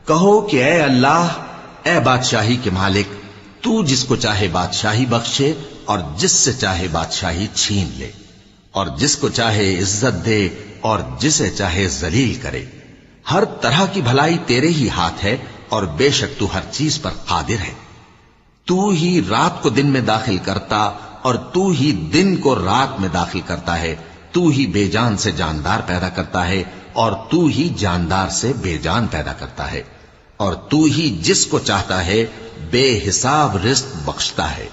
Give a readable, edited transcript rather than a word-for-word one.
कहो कि ए अल्लाह, ए बादशाही के मालिक, तू जिसको चाहे बादशाही बख्शे और जिससे चाहे बादशाही छीन ले, और जिसको चाहे इज्जत दे और जिसे चाहे जलील करे। हर तरह की भलाई तेरे ही हाथ है और बेशक तू हर चीज पर कादिर है। तू ही रात को दिन में दाखिल करता और तू ही दिन को रात में दाखिल करता है। तू ही बेजान से जानदार पैदा करता है और तू ही जानदार से बेजान पैदा करता है, और तू ही जिसको चाहता है बेहिसाब रिज्क बख्शता है।